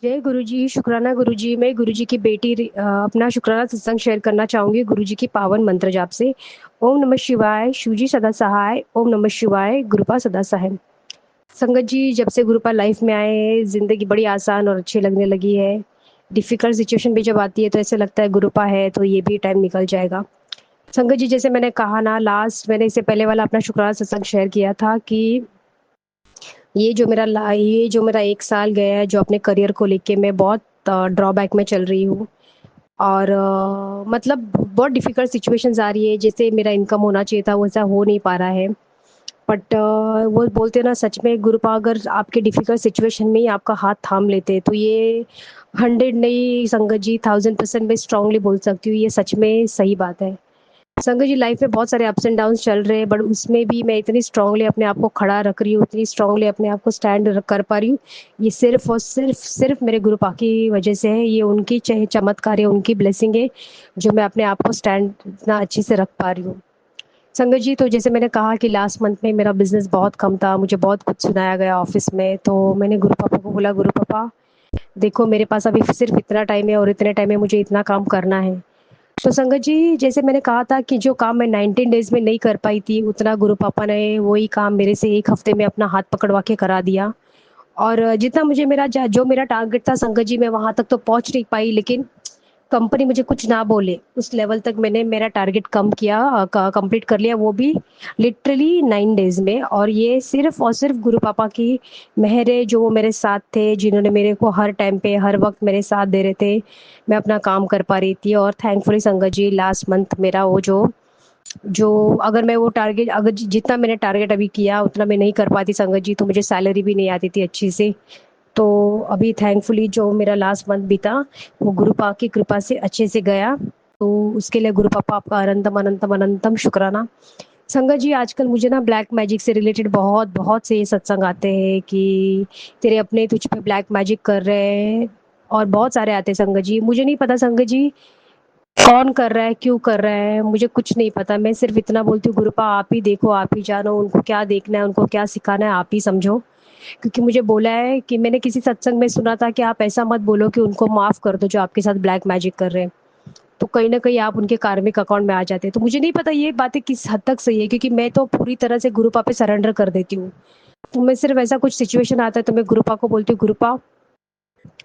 जय गुरुजी, शुक्राना गुरुजी। मैं गुरुजी की बेटी अपना शुक्राना सत्संग शेयर करना चाहूंगी गुरुजी की पावन मंत्र जाप से। ओम नमः शिवाय, शिवजी सदा सहाय। ओम नमः शिवाय, गुरुपा सदा सहाय। संगत जी, जब से गुरुपा लाइफ में आए हैं जिंदगी बड़ी आसान और अच्छी लगने लगी है। डिफिकल्ट सिचुएशन भी जब आती है तो ऐसे लगता है गुरुपा है तो ये भी टाइम निकल जाएगा। संगत जी, जैसे मैंने कहा ना, लास्ट मैंने इससे पहले वाला अपना शुक्राना सत्संग शेयर किया था कि ये जो मेरा 1 साल गया है जो अपने करियर को लेके मैं बहुत ड्रॉबैक में चल रही हूँ। और मतलब बहुत डिफिकल्ट सिचुएशंस आ रही है, जैसे मेरा इनकम होना चाहिए था वैसा हो नहीं पा रहा है। बट वो बोलते हैं ना, सच में गुरुपा अगर आपके डिफिकल्ट सिचुएशन में ही आपका हाथ थाम लेते तो ये 100 नहीं संगत जी, 1000% मैं स्ट्रांगली बोल सकती हूँ, ये सच में सही बात है। संगत जी, लाइफ में बहुत सारे अप्स एंड डाउन्स चल रहे हैं, बट उसमें भी मैं इतनी स्ट्रांगली अपने आप को खड़ा रख रही हूँ, इतनी स्ट्रांगली अपने आप को स्टैंड कर पा रही हूँ। ये सिर्फ और सिर्फ सिर्फ मेरे गुरु पा की वजह से है। ये उनकी चाहे चमत्कार है, उनकी ब्लेसिंग है जो मैं अपने आप को स्टैंड इतना अच्छे से रख पा रही हूँ। संगत जी, तो जैसे मैंने कहा कि लास्ट मंथ में मेरा बिजनेस बहुत कम था, मुझे बहुत कुछ सुनाया गया ऑफिस में, तो मैंने गुरु पापा को बोला, गुरु पापा देखो मेरे पास अभी सिर्फ इतना टाइम है और इतने टाइम में मुझे इतना काम करना है। तो संगत जी, जैसे मैंने कहा था कि जो काम मैं 19 डेज में नहीं कर पाई थी, उतना गुरु पापा ने वही काम मेरे से 1 हफ्ते में अपना हाथ पकड़वा के करा दिया। और जितना मुझे जो मेरा टारगेट था संगत जी, मैं वहां तक तो पहुंच नहीं पाई, लेकिन कंपनी मुझे कुछ ना बोले उस लेवल तक मैंने मेरा टारगेट कम किया, कंप्लीट कर लिया, वो भी लिटरली 9 डेज में। और ये सिर्फ और सिर्फ गुरु पापा की मेहर है, जो वो मेरे साथ थे, जिन्होंने मेरे को हर टाइम पे हर वक्त मेरे साथ दे रहे थे। मैं अपना काम कर पा रही थी। और थैंकफुली संगत जी, लास्ट मंथ मेरा वो जो जो अगर मैं वो टारगेट अगर जितना मैंने टारगेट अभी किया उतना मैं नहीं कर पाती संगत जी, तो मुझे सैलरी भी नहीं आती थी अच्छी से। तो अभी थैंकफुली जो मेरा लास्ट मंथ बीता वो गुरु पाक की कृपा से अच्छे से गया। तो उसके लिए गुरु पापा आपका अनंतम अनंतम अनंतम शुक्राना। संगत जी, आजकल मुझे ना ब्लैक मैजिक से रिलेटेड बहुत बहुत से ये सत्संग आते हैं कि तेरे अपने तुझ पे ब्लैक मैजिक कर रहे हैं, और बहुत सारे आते हैं संगत जी। मुझे नहीं पता संगत जी कौन कर रहा है, क्यों कर रहा है, मुझे कुछ नहीं पता। मैं सिर्फ इतना बोलती हूँ, गुरुपा आप ही देखो, आप ही जानो, उनको क्या देखना है, उनको क्या सिखाना है, आप ही समझो। क्योंकि मुझे बोला है कि मैंने किसी सत्संग में सुना था कि आप ऐसा मत बोलो कि उनको माफ कर दो जो आपके साथ ब्लैक मैजिक कर रहे हैं, तो कहीं ना कहीं आप उनके कार्मिक अकाउंट में आ जाते हैं। तो मुझे नहीं पता ये बातें किस हद तक सही है, क्योंकि मैं तो पूरी तरह से गुरुपा पे सरेंडर कर देती हूँ। तो मैं सिर्फ ऐसा कुछ सिचुएशन आता है तो मैं गुरुपा को बोलती हूँ, गुरुपा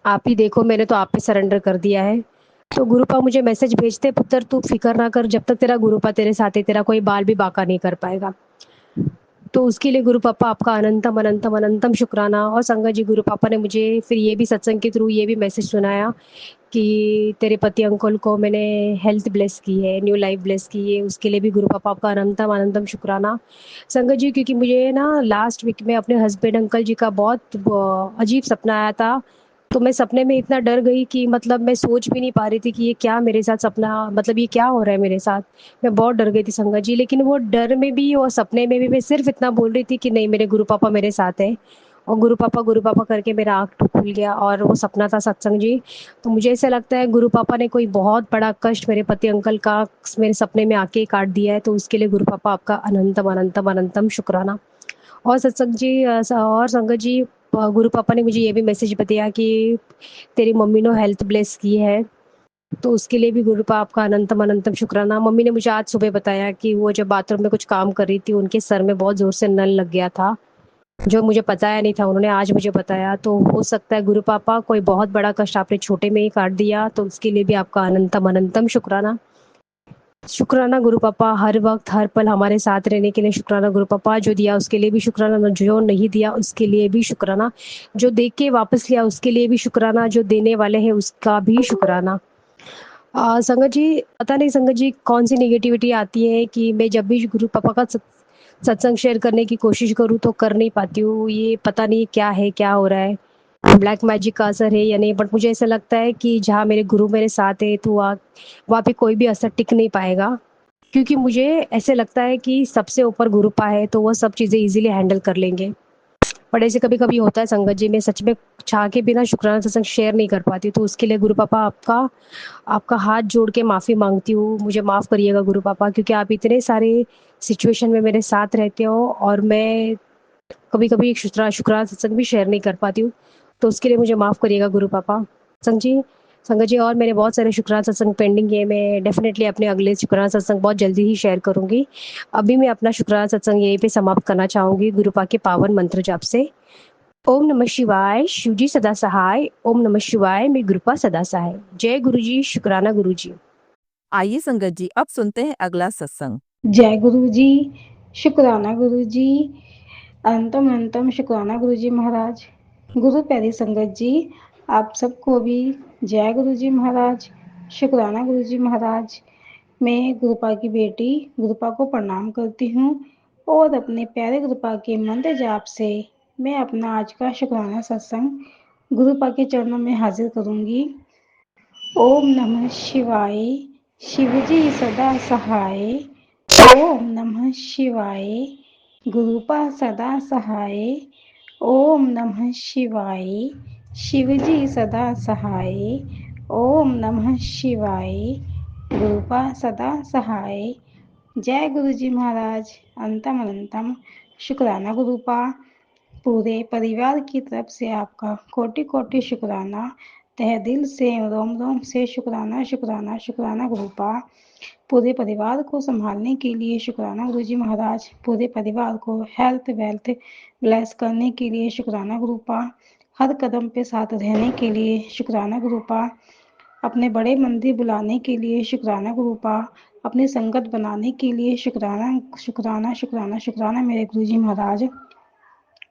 आप ही देखो, मैंने तो आप पे सरेंडर कर दिया है। तो गुरुपा मुझे मैसेज भेजते, पुत्र तू फिक्र ना कर, जब तक तेरा गुरुपा तेरे साथ है तेरा कोई बाल भी बांका नहीं कर पाएगा। तो उसके लिए गुरु पापा आपका अनंतम अनंतम अनंतम शुक्राना। और संगत जी, गुरु पापा ने मुझे फिर ये भी सत्संग के थ्रू ये भी मैसेज सुनाया कि तेरे पति अंकल को मैंने हेल्थ ब्लेस की है, न्यू लाइफ ब्लेस की है, उसके लिए भी गुरु पापा आपका अनंतम अनंतम शुक्राना। संगत जी, क्योंकि मुझे ना लास्ट वीक में अपने हस्बैंड अंकल जी का बहुत अजीब सपना आया था। तो मैं सपने में इतना डर गई कि मतलब मैं सोच भी नहीं पा रही थी कि ये क्या मेरे साथ सपना, मतलब ये क्या हो रहा है मेरे साथ। मैं बहुत डर गई थी संगत जी, लेकिन वो डर में भी और सपने में भी मैं सिर्फ इतना बोल रही थी कि नहीं, मेरे गुरु पापा मेरे साथ है। और गुरु पापा करके मेरा आँख खुल गया और वो सपना था सत्संग जी। तो मुझे ऐसा लगता है गुरु पापा ने कोई बहुत बड़ा कष्ट मेरे पति अंकल का मेरे सपने में आके काट दिया है, तो उसके लिए गुरु पापा आपका अनंतम अनंतम अनंतम शुक्राना। और सत्संग जी और संगत जी, गुरु पापा ने मुझे ये भी मैसेज बताया कि तेरी मम्मी ने हेल्थ ब्लेस की है, तो उसके लिए भी गुरु पापा आपका अनंतम अनंतम शुक्राना। मम्मी ने मुझे आज सुबह बताया कि वो जब बाथरूम में कुछ काम कर रही थी उनके सर में बहुत जोर से नल लग गया था, जो मुझे बताया नहीं था, उन्होंने आज मुझे बताया। तो हो सकता है गुरु पापा कोई बहुत बड़ा कष्ट आपने छोटे में ही काट दिया, तो उसके लिए भी आपका अनंतम अनंतम शुक्राना। शुक्राना गुरु पापा, हर वक्त हर पल हमारे साथ रहने के लिए शुक्राना गुरु पापा। जो दिया उसके लिए भी शुक्राना, जो नहीं दिया उसके लिए भी शुक्राना, जो दे के वापस लिया उसके लिए भी शुक्राना, जो देने वाले हैं उसका भी शुक्राना। संगत जी, पता नहीं संगत जी कौन सी नेगेटिविटी आती है कि मैं जब भी गुरु पापा का सत्संग शेयर करने की कोशिश करूँ तो कर नहीं पाती हूँ। ये पता नहीं क्या है, क्या हो रहा है, ब्लैक मैजिक का असर है या नहीं, बट मुझे ऐसा लगता है कि जहाँ मेरे गुरु मेरे साथ है तो वहाँ पे कोई भी असर टिक नहीं पाएगा। क्योंकि मुझे ऐसे लगता है कि सबसे ऊपर गुरु पा है तो वो सब चीज़ें इजीली हैंडल कर लेंगे। बट ऐसे कभी कभी होता है संगत जी, मैं सच में चाह के बिना शुक्राना सत्संग शेयर नहीं कर पाती, तो उसके लिए गुरु पापा आपका आपका हाथ जोड़ के माफ़ी मांगती हूँ। मुझे माफ़ करिएगा गुरु पापा, क्योंकि आप इतने सारे सिचुएशन में मेरे साथ रहते हो और मैं कभी कभी शुक्राना सत्संग भी शेयर नहीं कर पाती हूँ। तो उसके लिए मुझे माफ़ करिएगा गुरु पापा। संग जी संगत जी, और मेरे बहुत सारे शुक्राना सत्संग पेंडिंग है। मैं डेफ़िनेटली अपने अगले शुक्राना सत्संग बहुत जल्दी ही शेयर करूँगी। अभी मैं अपना शुक्राना सत्संग यहीं पे समाप्त करना चाहूँगी गुरु पाक के पावन मंत्र जाप से। ओम नमः शिवाय, शिव जी सदा सहाय। ओम नमः शिवाय, मेरी कृपा सदा सहाय। जय गुरु जी, शुक्राना गुरु जी। आइए संगत जी, अब सुनते हैं अगला सत्संग। जय गुरु जी, शुक्राना गुरु जी, अनंतम अनंतम शुक्राना गुरु जी महाराज। गुरु प्यारी संगत जी, आप सबको भी जय गुरु जी महाराज, शुक्राना गुरु जी महाराज। मैं गुरुपा की बेटी गुरुपा को प्रणाम करती हूँ और अपने प्यारे गुरुपा के मंत्र जाप से मैं अपना आज का शुक्राना सत्संग गुरुपा के चरणों में हाजिर करूँगी। ओम नमः शिवाय, शिवजी सदा सहाय। ओम नमः शिवाय, गुरुपा सदा सहाय। ओम नमः शिवाय, शिवजी सदा सहाय। ओम नमः शिवाय, गुरुपा सदा सहाय। जय गुरु जी महाराज। अंतम अनंतम शुक्राना गुरुपा। पूरे परिवार की तरफ से आपका कोटि कोटि शुक्राना, तहे दिल से रोम रोम से शुक्राना शुक्राना शुक्राना गुरुपा। पूरे परिवार को संभालने के लिए शुक्राना गुरु जी महाराज। पूरे परिवार को हेल्थ वेल्थ ब्लेस करने के लिए शुक्राना गुरुपा। हर कदम पे साथ रहने के लिए शुक्राना गुरुपा। अपने बड़े मंदिर बुलाने के लिए शुक्राना गुरुपा। अपनी संगत बनाने के लिए शुक्राना शुक्राना शुक्राना शुक्राना मेरे गुरु जी महाराज।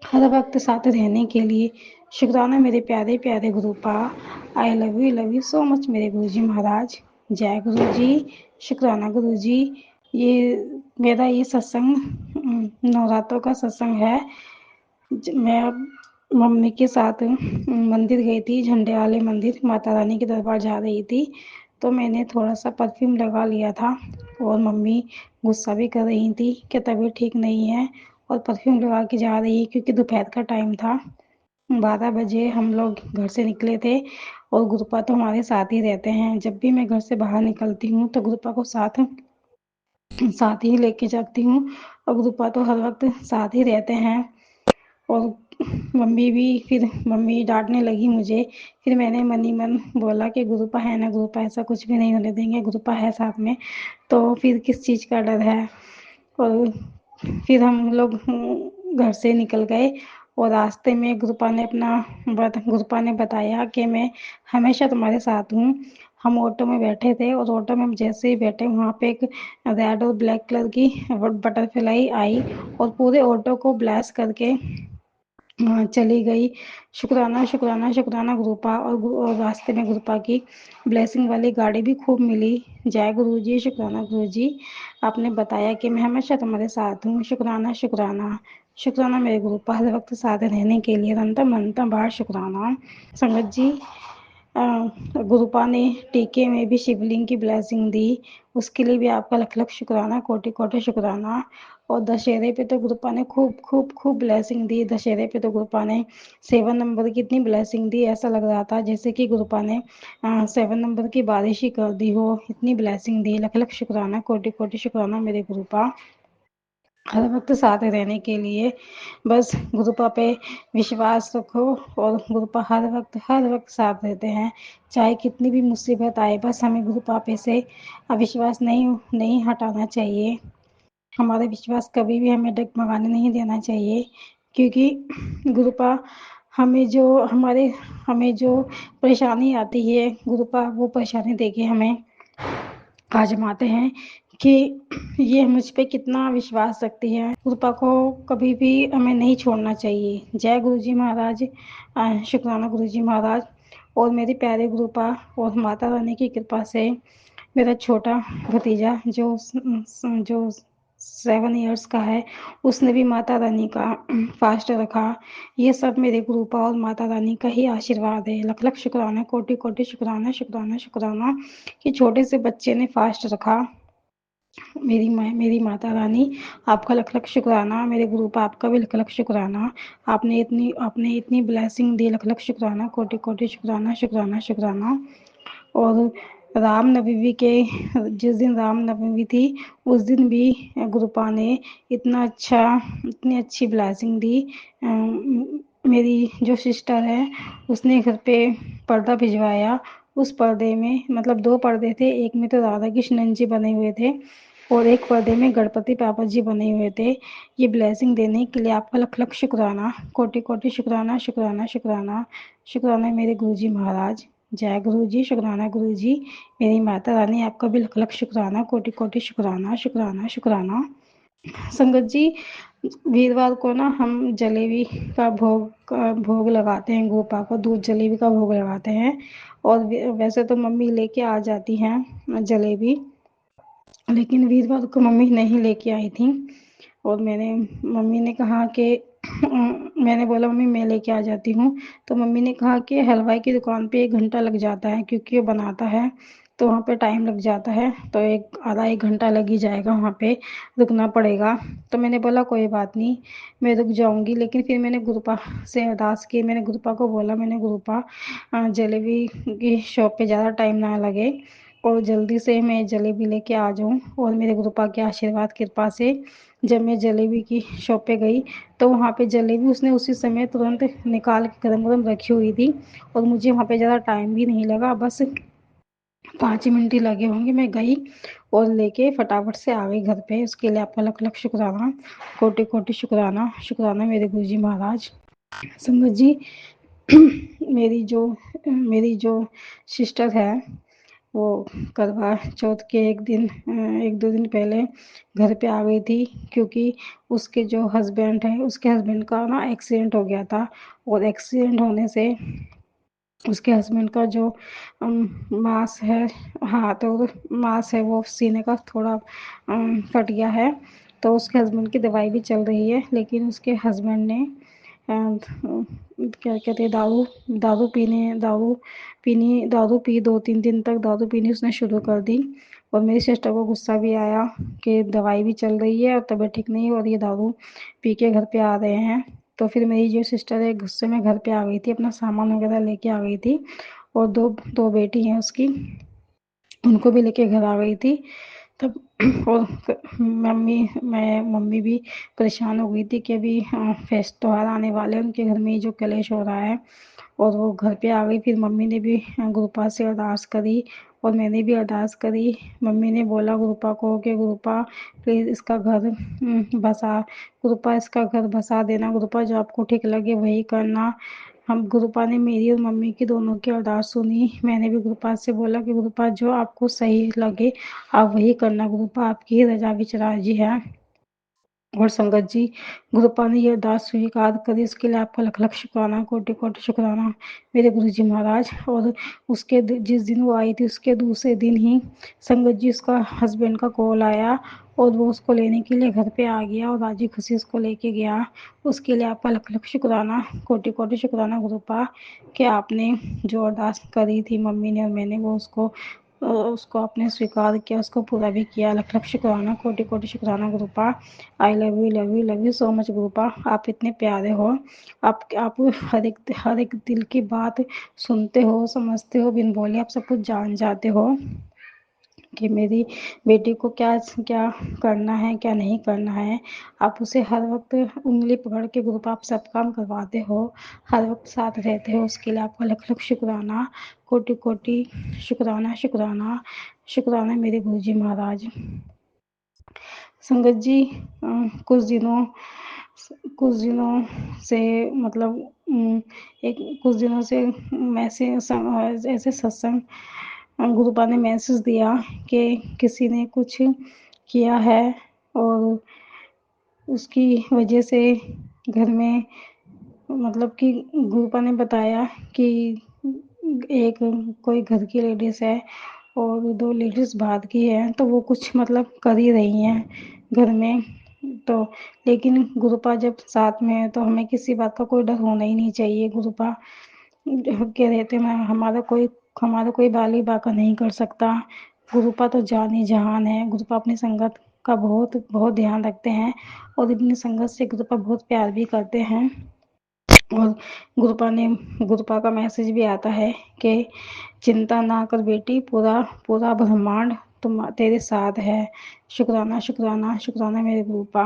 हर वक्त साथ रहने के लिए शुक्राना मेरे प्यारे प्यारे Gurupa. I love you so much मेरे गुरु जी महाराज। जय गुरु जी, शुक्राना गुरु जी। ये मेरा ये सत्संग नवरात्रों का सत्संग है। मैं मम्मी के साथ मंदिर गई थी, झंडे वाले मंदिर, माता रानी के दरबार जा रही थी, तो मैंने थोड़ा सा परफ्यूम लगा लिया था और मम्मी गुस्सा भी कर रही थी कि तबीयत ठीक नहीं है और परफ्यूम लगा के जा रही है, क्योंकि दोपहर का टाइम था। 12 बजे हम लोग घर से निकले थे और गुरुपा तो हमारे साथ ही रहते हैं। जब भी मैं घर से बाहर निकलती हूँ तो गुरुपा को साथ ही लेके जाती हूँ और गुरुपा तो हर वक्त साथ ही रहते हैं। और मम्मी डांटने लगी मुझे। फिर मैंने मन ही मन बोला कि गुरुपा है ना, गुरुपा ऐसा कुछ भी नहीं होने देंगे, गुरुपा है साथ में, तो फिर किस चीज़ का डर है। और फिर हम लोग घर से निकल गए और रास्ते में गुरुपा ने बताया कि मैं हमेशा तुम्हारे साथ हूँ। हम ऑटो में बैठे थे और ऑटो में हम जैसे ही बैठे वहाँ पे एक रेड और ब्लैक कलर की बटरफ्लाई आई और पूरे ऑटो को ब्लेस करके चली गई। शुक्राना शुक्राना शुक्राना गुरुपा। और रास्ते में गुरुपा की ब्लेसिंग वाली गाड़ी भी खूब मिली। जय गुरु जी, शुक्राना गुरु जी। आपने बताया कि मैं हमेशा तुम्हारे साथ हूँ। शुक्राना शुक्राना शुक्राना मेरे गुरुपा, हर वक्त साथ रहने के लिए अनंतम अनंतम बार शुक्राना। संगत जी, गुरुपा ने टीके में भी शिवलिंग की ब्लेसिंग दी, उसके लिए भी आपका लख लख शुक्राना, कोटि कोटि शुक्राना। और दशहरे पे तो गुरुपा ने खूब खूब खूब ब्लेसिंग दी। दशहरे पे तो गुरुपा ने 7 नंबर की इतनी ब्लेसिंग दी, ऐसा लग रहा था जैसे कि गुरुपा ने 7 नंबर की बारिश ही कर दी हो, इतनी ब्लेसिंग दी। लख लख शुक्राना, कोटि कोटि शुक्राना मेरे गुरुपा, हर वक्त साथ रहने के लिए। बस गुरुपा पे विश्वास रखो और गुरुपा हर वक्त साथ रहते हैं, चाहे कितनी भी मुसीबत आए। बस हमें गुरुपा पे से अविश्वास नहीं हटाना चाहिए। हमारा विश्वास कभी भी हमें डगमगाने नहीं देना चाहिए, क्योंकि गुरुपा हमें जो परेशानी आती है, गुरुपा वो परेशानी देके हमें आजमाते हैं कि ये मुझ पे कितना विश्वास रखती है। गुरुपा को कभी भी हमें नहीं छोड़ना चाहिए। जय गुरु जी महाराज, शुक्राना गुरु जी महाराज। और मेरे प्यारे गुरुपा और माता रानी की कृपा से मेरा छोटा भतीजा जो 7 इयर्स का है, उसने भी माता रानी का फास्ट रखा। ये सब मेरे गुरुपा और माता रानी का ही आशीर्वाद है। लख लख शुक्राना, कोटि कोटि शुक्राना शुक्राना शुक्राना कि छोटे से बच्चे ने फास्ट रखा। मेरी माता रानी, आपका लख लख शुक्राना। मेरे गुरुपा, आपका भी लख लख शुक्राना। आपने इतनी ब्लेसिंग दी, लख लख शुक्राना, कोटि कोटि शुक्राना शुक्राना शुक्राना। और जिस दिन रामनवमी थी, उस दिन भी गुरुपा ने इतनी अच्छी ब्लेसिंग दी। मेरी जो सिस्टर है उसने घर पे पर्दा भिजवाया। उस पर्दे में मतलब 2 पर्दे थे, एक में तो राधा कृष्णन जी बने हुए थे और एक पर्दे में गणपति बाबा जी बने हुए थे। ये ब्लेसिंग देने के लिए आपका लख लख शुक्राना, कोटि कोटि शुक्राना, शुक्राना शुक्राना। शुक्राना मेरे गुरुजी महाराज। जय गुरु जी, शुक्राना गुरु जी। मेरी माता रानी आपका भी लख लख शुक्राना, कोटि कोटि शुक्राना, शुक्राना शुक्राना। संगत जी, वीरवार को ना हम जलेबी का भोग लगाते हैं, गोपा को दूध जलेबी का भोग लगाते हैं। और वैसे तो मम्मी लेके आ जाती हैं जलेबी, लेकिन वीरवार को मम्मी नहीं लेके आई थी। और मम्मी ने कहा कि मैंने बोला मम्मी मैं लेके आ जाती हूँ। तो मम्मी ने कहा कि हलवाई की दुकान पे 1 घंटा लग जाता है, क्योंकि वो बनाता है तो वहाँ पे टाइम लग जाता है, तो आधा 1 घंटा लग ही जाएगा, वहाँ पे रुकना पड़ेगा। तो मैंने बोला कोई बात नहीं, मैं रुक जाऊंगी। लेकिन फिर मैंने गुरुपा से अरदास की, मैंने गुरुपा को बोला, मैंने गुरुपा जलेबी की शॉप पे ज़्यादा टाइम ना लगे और जल्दी से मैं जलेबी लेके आ जाऊँ। और मेरे गुरुपा के आशीर्वाद कृपा से जब मैं जलेबी की शॉप पे गई तो वहाँ पे जलेबी उसने उसी समय तुरंत निकाल के गरम गरम रखी हुई थी। और मुझे वहाँ पे ज़्यादा टाइम भी नहीं लगा, बस 5 मिनट ही लगे होंगे। मैं गई और लेके फटाफट से आ गई घर पे। उसके लिए आपका लख लख शुक्राना, कोटि कोटि शुक्राना। शुक्राना मेरे गुरुजी महाराज। संगत जी, मेरी जो सिस्टर है वो करवा चौथ के 1-2 दिन पहले घर पे आ गई थी, क्योंकि उसके जो हस्बैंड है उसके हस्बैंड का ना एक्सीडेंट हो गया था। और एक्सीडेंट होने से उसके हस्बैंड का जो मांस है, हाथ और मांस है, वो सीने का थोड़ा फट गया है। तो उसके हस्बैंड की दवाई भी चल रही है, लेकिन उसके हस्बैंड ने क्या कहते हैं, दारू पी 2-3 दिन तक दारू पीनी उसने शुरू कर दी। और मेरी सिस्टर को गुस्सा भी आया कि दवाई भी चल रही है और तबीयत ठीक नहीं है और ये दारू पी के घर पे आ रहे हैं। तो फिर मेरी जो सिस्टर है गुस्से में घर पे आ गई थी, अपना सामान वगैरह लेके आ गई थी। और दो दो बेटी हैं उसकी, उनको भी लेके घर आ गई थी तब। और मम्मी भी परेशान हो गई थी कि अभी फेस्ट त्योहार आने वाले हैं, उनके घर में जो कलेश हो रहा है। और वो घर पे आ गई। फिर मम्मी ने भी गुरुपा से अरदास करी और मैंने भी अरदास करी। मम्मी ने बोला गुरुपा को कि गुरुपा प्लीज़ इसका घर बसा, गुरुपा इसका घर बसा देना, गुरुपा जो आपको ठीक लगे वही करना। हम गुरुपा ने मेरी और मम्मी की दोनों की अरदास सुनी। मैंने भी गुरुपा से बोला कि गुरुपा जो आपको सही लगे आप वही करना, गुरुपा आपकी ही रजा विच राजी है। और संगत जी, गुरुपा ने ये अरदास स्वीकार करी, इसके लिए आपका लख लख शुक्राना, कोटि कोटि शुक्राना मेरे गुरु जी महाराज। और जिस दिन वो आई थी उसके दूसरे दिन ही संगत जी उसका हस्बैंड का कॉल आया और वो उसको लेने के लिए घर पे आ गया और राजी खुशी उसको लेके गया। उसके लिए आपका लख लख शुक्राना, कोटि कोटि शुक्राना गुरुपा कि आपने जो अरदास करी थी मम्मी ने और मैंने वो उसको आपने स्वीकार किया, उसको पूरा भी किया। लख लख शुक्राना, कोटि कोटि शुक्राना Gurupa. I love you so much Gurupa. आप इतने प्यारे हो। आप हर एक दिल की बात सुनते हो, समझते हो, बिन बोले आप सब कुछ जान जाते हो कि मेरी बेटी को क्या क्या करना है क्या नहीं करना है। आप उसे हर वक्त उंगली पकड़ के गुरुपा आप सब काम करवाते हो, हर वक्त साथ रहते हो। उसके लिए आपका लख लख शुक्राना, कोटि कोटि शुक्राना, शुक्राना शुक्राना मेरे गुरु जी महाराज। संगत जी, कुछ दिनों से मतलब एक कुछ दिनों से मैसेज ऐसे सत्संग गुरुपा ने मैसेज दिया कि किसी ने कुछ किया है और उसकी वजह से घर में मतलब कि गुरुपा ने बताया कि एक कोई घर की लेडीज है और 2 लेडीज बाहर की है, तो वो कुछ मतलब कर ही रही हैं घर में। तो लेकिन गुरुपा जब साथ में है तो हमें किसी बात का कोई डर होना ही नहीं चाहिए। गुरुपा कह रहे थे मैं हमारा कोई बाली बाका नहीं कर सकता। गुरुपा तो जानी जहान है। गुरुपा अपनी संगत का बहुत बहुत ध्यान रखते हैं और अपनी संगत से गुरुपा बहुत प्यार भी करते हैं। और गुरुपा का मैसेज भी आता है कि चिंता ना कर बेटी, पूरा पूरा ब्रह्मांड तेरे साथ है। शुक्राना शुक्राना शुक्राना मेरे गुरुपा।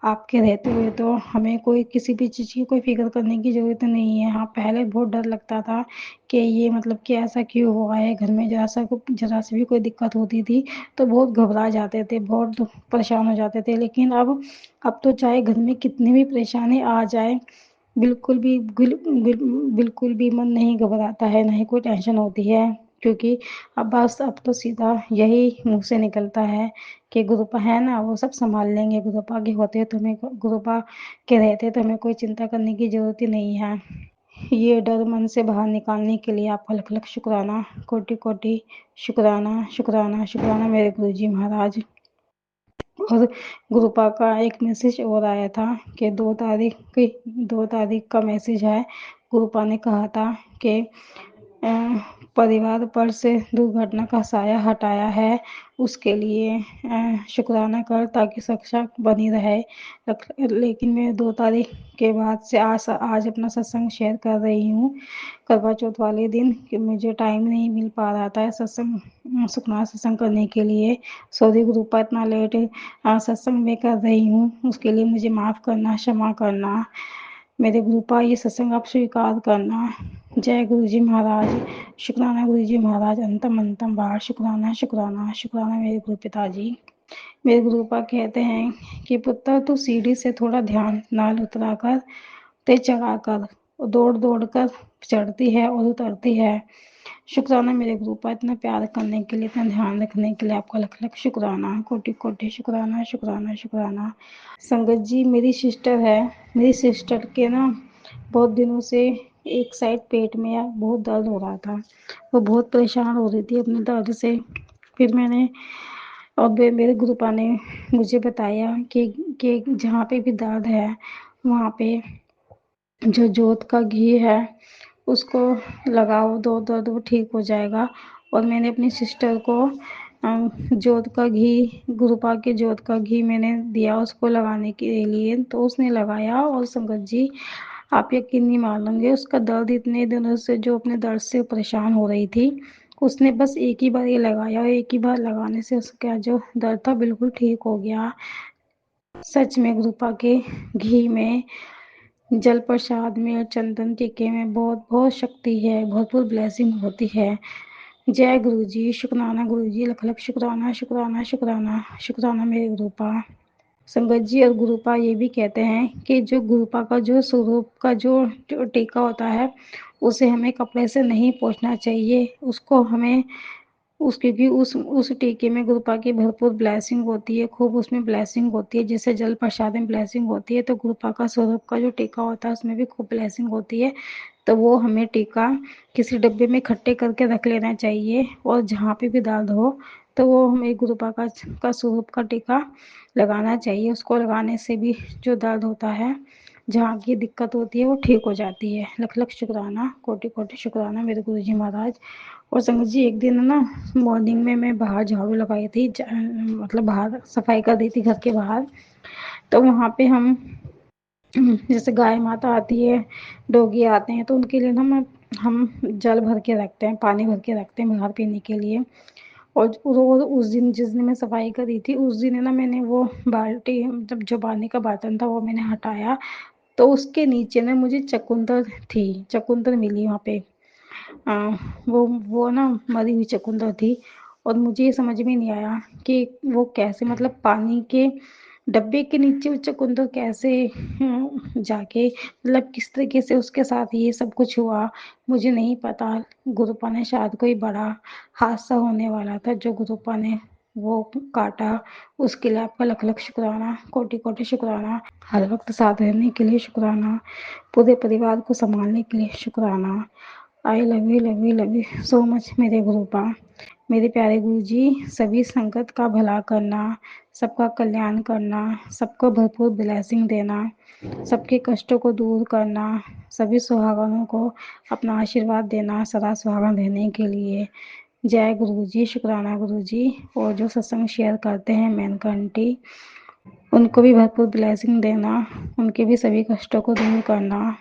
आपके रहते हुए तो हमें कोई किसी भी चीज़ की कोई फ़िक्र करने की ज़रूरत नहीं है। हाँ, पहले बहुत डर लगता था कि ये मतलब कि ऐसा क्यों हुआ है, घर में ज़रा सी भी कोई दिक्कत होती थी तो बहुत घबरा जाते थे, बहुत परेशान हो जाते थे। लेकिन अब तो चाहे घर में कितनी भी परेशानी आ जाए, बिल्कुल भी बिल्कुल भी मन नहीं घबराता है, ना ही कोई टेंशन होती है, क्योंकि अब तो सीधा यही मुँह से निकलता है कि गुरुपा है ना, वो सब सँभाल लेंगे, गुरुपा के होते तो हमें गुरुपा के रहते तो हमें कोई चिंता करने की ज़रूरत ही नहीं है। ये डर मन से बाहर निकालने के लिए आपका लख-लख शुक्राना, कोटि-कोटि शुक्राना, शुक्राना, शुक्राना मेरे गुरुजी महाराज। और गुरुपा का एक मैसेज और आया था कि 2 तारीख का मैसेज है। गुरुपा ने कहा था कि अ, परिवार पर से दुर्घटना का साया हटाया है, उसके लिए शुक्राना कर ताकि सुरक्षा बनी रहे। लेकिन मैं 2 तारीख के बाद से आज अपना सत्संग शेयर कर रही हूँ, करवा चौथ वाले दिन, कि मुझे टाइम नहीं मिल पा रहा था सुखनाम सत्संग करने के लिए। सॉरी गुरुपा, इतना लेट सत्संग में कर रही हूँ, उसके लिए मुझे माफ़ करना, क्षमा करना। मेरे गुरुपा, ये सत्संग आप स्वीकार करना। जय गुरु जी महाराज। शुक्राना गुरु जी महाराज, अंतम अंतम बार शुक्राना, शुक्राना, शुक्राना मेरे गुरु पिताजी। मेरे गुरुपा कहते हैं कि पुत्र, तू सीढ़ी से थोड़ा ध्यान नाल उतरा कर, ते चढ़ा कर, दौड़ दौड़ कर चढ़ती है और उतरती है। शुक्राना मेरे गुरुपा, इतना प्यार करने के लिए, इतना ध्यान रखने के लिए आपका लख लख शुक्राना, कोटि कोटि शुक्राना, शुक्राना, शुक्राना। संगत जी, मेरी सिस्टर है, मेरी सिस्टर के ना बहुत दिनों से एक साइड पेट में बहुत दर्द हो रहा था। वो बहुत परेशान हो रही थी अपने दर्द से। फिर मैंने और मेरे गुरुपा ने मुझे बताया कि जहाँ पे भी दर्द है, वहाँ पे जो जोत का घी है उसको लगाओ, दो दर्द वो ठीक हो जाएगा। और मैंने अपनी सिस्टर को जोत का घी, गुरुपा के जोत का घी मैंने दिया उसको लगाने के लिए, तो उसने लगाया। और संगत जी, आप यकीन नहीं मानोगे, उसका दर्द इतने दिनों से जो अपने दर्द से परेशान हो रही थी, उसने बस एक ही बार ये लगाया और एक ही बार लगाने से उसका जो दर्द था बिल्कुल ठीक हो गया। सच में गुरुपा के घी में, जल प्रसाद में और चंदन टीके में बहुत बहुत शक्ति है, बहुत बहुत ब्लेसिंग होती है। जय गुरु जी, शुक्राना गुरु जी, लख लख शुक्राना, शुक्राना, शुक्राना, शुक्राना मेरे गुरुपा। संगत जी, और गुरुपा ये भी कहते हैं कि जो गुरुपा का जो स्वरूप का जो टीका होता है, उसे हमें कपड़े से नहीं पोंछना चाहिए, उसको हमें क्योंकि उस टीके में गुरुपा की भरपूर ब्लेसिंग होती है, खूब उसमें ब्लेसिंग होती है। जैसे जल प्रसाद में ब्लेसिंग होती है, तो गुरुपा का स्वरूप का जो टीका होता है उसमें भी खूब ब्लेसिंग होती है। तो वो हमें टीका किसी डब्बे में इकट्ठे करके रख लेना चाहिए, और जहाँ पे भी दर्द हो तो वो हमें गुरुपा का स्वरूप का टीका लगाना चाहिए। उसको लगाने से भी जो दर्द होता है, जहाँ की दिक्कत होती है, वो ठीक हो जाती है। लख लख शुक्राना, कोटि कोटि शुक्राना मेरे गुरु जी महाराज। और संगत जी, एक दिन ना मॉर्निंग में मैं बाहर झाड़ू लगाई थी, मतलब बाहर सफाई कर दी थी घर के बाहर। तो वहाँ पे हम जैसे गाय माता आती है, डॉगी आते हैं, तो उनके लिए ना हम जल भर के रखते हैं, पानी भर के रखते हैं बाहर पीने के लिए। और उस दिन जिस दिन मैं सफाई करी थी, उस दिन है ना मैंने वो बाल्टी, मतलब जो पानी का बर्तन था वो मैंने हटाया, तो उसके नीचे ना मुझे चकुंदर मिली वहाँ पे। वो ना मरी हुई चकुंदर थी। और मुझे ये समझ में नहीं आया कि वो कैसे, मतलब पानी के डब्बे के नीचे वो चकुंदर कैसे जाके, मतलब किस तरीके से उसके साथ ये सब कुछ हुआ, मुझे नहीं पता। गुरुपा ने शायद कोई बड़ा हादसा होने वाला था जो गुरुपा ने वो काटा। उसके लिए आपका लख लख शुक्राना, कोटि कोटि शुक्राना, हर वक्त साथ रहने के लिए शुक्राना, पूरे परिवार को संभालने के लिए शुक्राना। आई love you love you so much मेरे गुरुपा। मेरे प्यारे गुरु जी, सभी संगत का भला करना, सबका कल्याण करना, सबको भरपूर ब्लेसिंग देना, सबके कष्टों को दूर करना, सभी सुहागनों को अपना आशीर्वाद देना, सदा सुहागन रहने के लिए। जय गुरु जी, शुक्राना गुरु जी। और जो सत्संग शेयर करते हैं मेनका आंटी, उनको भी भरपूर ब्लेसिंग देना, उनके भी सभी कष्टों को दूर करना।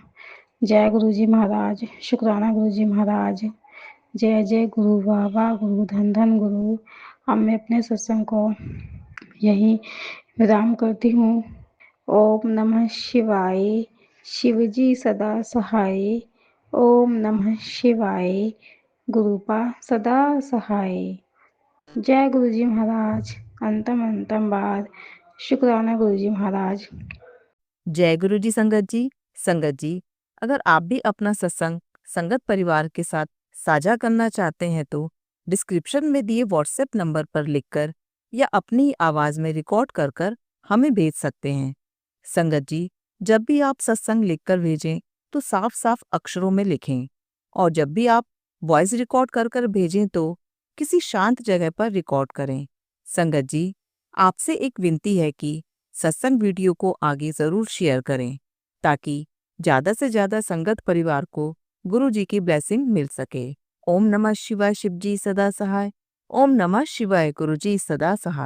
जय गुरु जी महाराज, शुक्राना गुरु जी महाराज। जय जय गुरु बाबा, गुरु धन धन गुरु। अब मैं अपने सत्संग को यही विराम करती हूँ। ओम नमः शिवाय। शिवजी सदा सहाय। ओम नमः शिवाय। गुरुपा सदा सहाय। जय गुरुजी महाराज। अंतम अंतम बार शुक्राना गुरुजी महाराज। जय गुरु जी संगत जी। संगत जी, अगर आप भी अपना सत्संग संगत परिवार के साथ साझा करना चाहते हैं तो डिस्क्रिप्शन में दिए व्हाट्सएप नंबर पर लिखकर या अपनी आवाज़ में रिकॉर्ड कर कर हमें भेज सकते हैं। संगत जी, जब भी आप सत्संग लिखकर भेजें तो साफ साफ अक्षरों में लिखें, और जब भी आप वॉइस रिकॉर्ड कर कर भेजें तो किसी शांत जगह पर रिकॉर्ड करें। संगत जी, आपसे एक विनती है कि सत्संग वीडियो को आगे ज़रूर शेयर करें ताकि ज़्यादा से ज़्यादा संगत परिवार को गुरु जी की ब्लेसिंग मिल सके। ओम नमः शिवाय। शिव जी सदा सहाय। ओम नमः शिवाय। गुरु जी सदा सहाय।